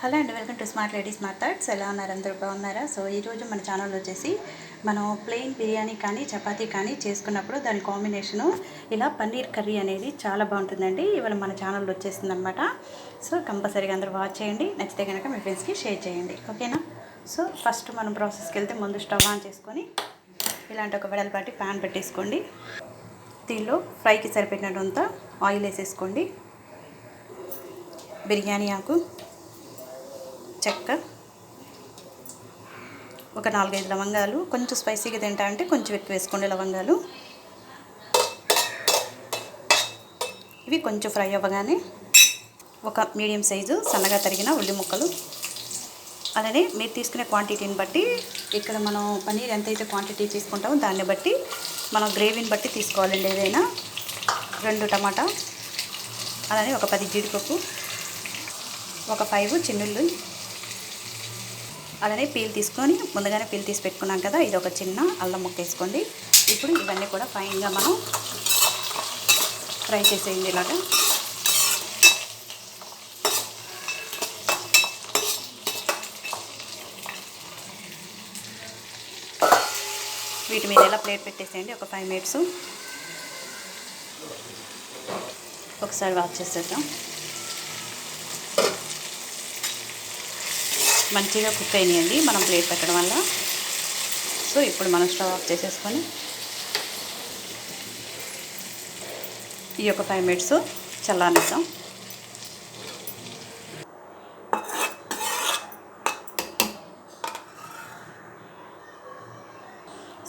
Hello అండి, welcome to smart lady smart thoughts. ఎలా ఉన్నారు? అందరూ బాగున్నారా? సో ఈరోజు మన ఛానల్ వచ్చేసి మనం ప్లెయిన్ బిర్యానీ కానీ చపాతీ కానీ చేసుకున్నప్పుడు దాని కాంబినేషను ఇలా పన్నీర్ కర్రీ అనేది చాలా బాగుంటుందండి. ఇవాళ మన ఛానల్లో వచ్చేస్తుంది అనమాట. సో కంపల్సరీగా అందరూ వాచ్ చేయండి. నచ్చితే కనుక మీ ఫ్రెండ్స్కి షేర్ చేయండి, ఓకేనా? సో ఫస్ట్ మనం ప్రాసెస్కి వెళ్తే ముందు స్టవ్ ఆన్ చేసుకొని ఇలాంటి ఒక వెడల్పాటి ప్యాన్ పెట్టేసుకోండి. దీనిలో ఫ్రైకి సరిపెట్టినంత ఆయిల్ వేసేసుకోండి. బిర్యానీ ఆకు, చెక్క, ఒక 4-5 లవంగాలు. కొంచెం స్పైసీగా తింటా అంటే కొంచెం ఎక్కువ వేసుకోండి లవంగాలు. ఇవి కొంచెం ఫ్రై అవ్వగానే ఒక మీడియం సైజు సన్నగా తరిగిన ఉల్లి ముక్కలు. అలానే మీరు తీసుకునే క్వాంటిటీని బట్టి, ఇక్కడ మనం పన్నీర్ ఎంతైతే క్వాంటిటీ తీసుకుంటామో దాన్ని బట్టి మనం గ్రేవీని బట్టి తీసుకోవాలండి ఏదైనా. 2 టమాటా, అలానే ఒక 10 జీడిపప్పు, ఒక 5 చిన్నుళ్ళు, అలానే పీల్ తీసుకొని ముందుగానే పీల్ తీసి పెట్టుకున్నాం కదా, ఇది ఒక చిన్న అల్లం ముక్క వేసుకోండి. ఇప్పుడు ఇవన్నీ కూడా ఫైన్గా మనం ఫ్రై చేసేయండి ఇలాగా. వీటి మీద ఇలా ప్లేట్ పెట్టేసేయండి. ఒక 5 మినిట్స్ ఒకసారి వాష్ చేసేద్దాం. మంచిగా కుక్ అయినాయండి మనం ప్లేట్ పెట్టడం వల్ల. సో ఇప్పుడు మనం స్టవ్ ఆఫ్ చేసేసుకొని ఈ ఒక 5 మినిట్స్ చల్లారిద్దాం.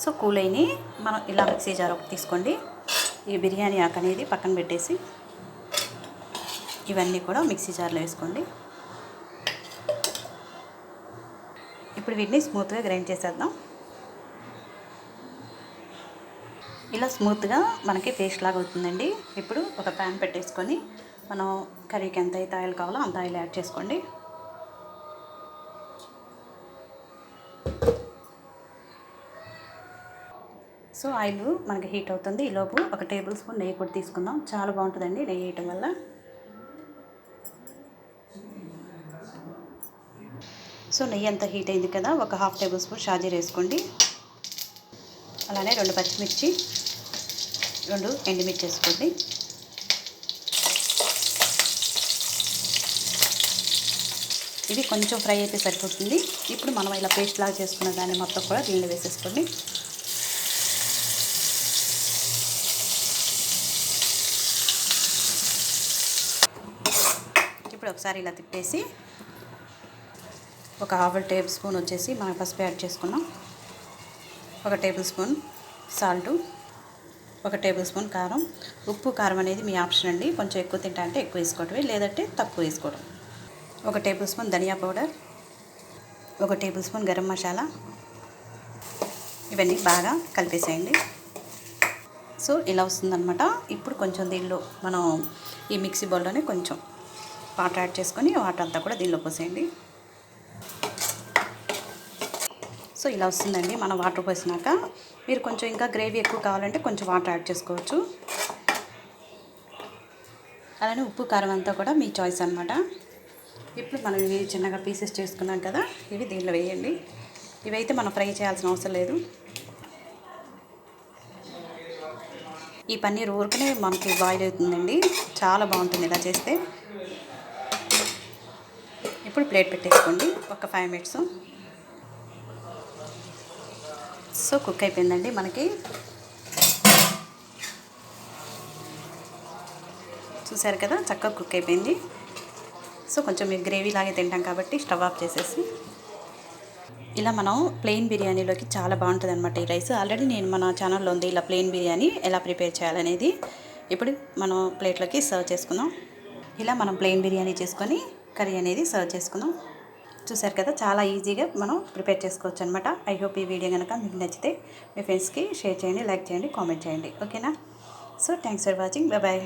సో కూల్ అయినాయి. మనం ఇలా మిక్సీ జార్ ఒకటి తీసుకోండి. ఈ బిర్యానీ ఆకు అనేది పక్కన పెట్టేసి ఇవన్నీ కూడా మిక్సీ జార్లో వేసుకోండి. ఇప్పుడు వీటిని స్మూత్గా గ్రైండ్ చేసేద్దాం. ఇలా స్మూత్గా మనకి పేస్ట్ లాగా అవుతుందండి. ఇప్పుడు ఒక ప్యాన్ పెట్టేసుకొని మనం కర్రీకి ఎంత అయితే ఆయిల్ కావాలో అంత ఆయిల్ యాడ్ చేసుకోండి. సో ఆయిల్ మనకి హీట్ అవుతుంది. ఈలోపు ఒక టేబుల్ స్పూన్ నెయ్యి కూడా తీసుకుందాం. చాలా బాగుంటుందండి నెయ్యి వేయటం వల్ల. సో నెయ్యి అంతా హీట్ అయింది కదా, ఒక 1/2 టేబుల్ స్పూన్ షాజీరా వేసుకోండి. అలానే 2 పచ్చిమిర్చి, 2 ఎండుమిర్చి వేసుకోండి. ఇది కొంచెం ఫ్రై అయితే సరిపోతుంది. ఇప్పుడు మనం ఇలా పేస్ట్ లాగా చేసుకున్న దాన్ని మొత్తం కూడా దీనిలో వేసేసుకోండి. ఇప్పుడు ఒకసారి ఇలా తిప్పేసి ఒక 1/2 టేబుల్ స్పూన్ వచ్చేసి మనం పసుపు యాడ్ చేసుకున్నాం. 1 table spoon salt, 1 table spoon కారం. ఉప్పు కారం అనేది మీ ఆప్షన్ అండి. కొంచెం ఎక్కువ తింటా అంటే ఎక్కువ వేసుకోవటమే, లేదంటే తక్కువ వేసుకోవడం. 1 టేబుల్ స్పూన్ ధనియా powder, 1 tablespoon garam masala. ఇవన్నీ బాగా కలిపేసేయండి. సో ఇలా వస్తుందన్నమాట. ఇప్పుడు కొంచెం దీనిలో మనం ఈ మిక్సీ బౌల్లోనే కొంచెం వాటర్ యాడ్ చేసుకొని వాటర్ అంతా కూడా దీనిలో పోసేయండి. సో ఇలా వస్తుందండి. మనం వాటర్ పోసినాక మీరు కొంచెం ఇంకా గ్రేవీ ఎక్కువ కావాలంటే కొంచెం వాటర్ యాడ్ చేసుకోవచ్చు. అలానే ఉప్పు కారం అంతా కూడా మీ చాయిస్ అనమాట. ఇప్పుడు మనం ఇవి చిన్నగా పీసెస్ చేసుకున్నాం కదా, ఇవి దీనిలో వేయండి. ఇవైతే మనం ఫ్రై చేయాల్సిన అవసరం లేదు. ఈ పన్నీర్ ఊరికనే మనకి బాయిల్ అవుతుందండి. చాలా బాగుంటుంది ఇలా చేస్తే. ఇప్పుడు ప్లేట్ పెట్టేసుకోండి. ఒక 5 మినిట్స్. సో కుక్ అయిపోయిందండి మనకి. చూసారు కదా, చక్కగా కుక్ అయిపోయింది. సో కొంచెం మీరు గ్రేవీ లాగే తింటాం కాబట్టి స్టవ్ ఆఫ్ చేసేసి ఇలా మనం ప్లెయిన్ బిర్యానీలోకి చాలా బాగుంటుంది అనమాట ఈ రైస్. ఆల్రెడీ నేను మన ఛానల్లో ఉంది ఇలా ప్లెయిన్ బిర్యానీ ఎలా ప్రిపేర్ చేయాలనేది. ఇప్పుడు మనం ప్లేట్లోకి సర్వ్ చేసుకుందాం. ఇలా మనం ప్లెయిన్ బిర్యానీ చేసుకొని కర్రీ అనేది సర్వ్ చేసుకుందాం. చూసారు కదా, చాలా ఈజీగా మనం ప్రిపేర్ చేసుకోవచ్చు అనమాట. ఐ హోప్ ఈ వీడియో కనుక మీకు నచ్చితే మీ ఫ్రెండ్స్కి షేర్ చేయండి, లైక్ చేయండి, కామెంట్ చేయండి, ఓకేనా? So thanks for watching. Bye.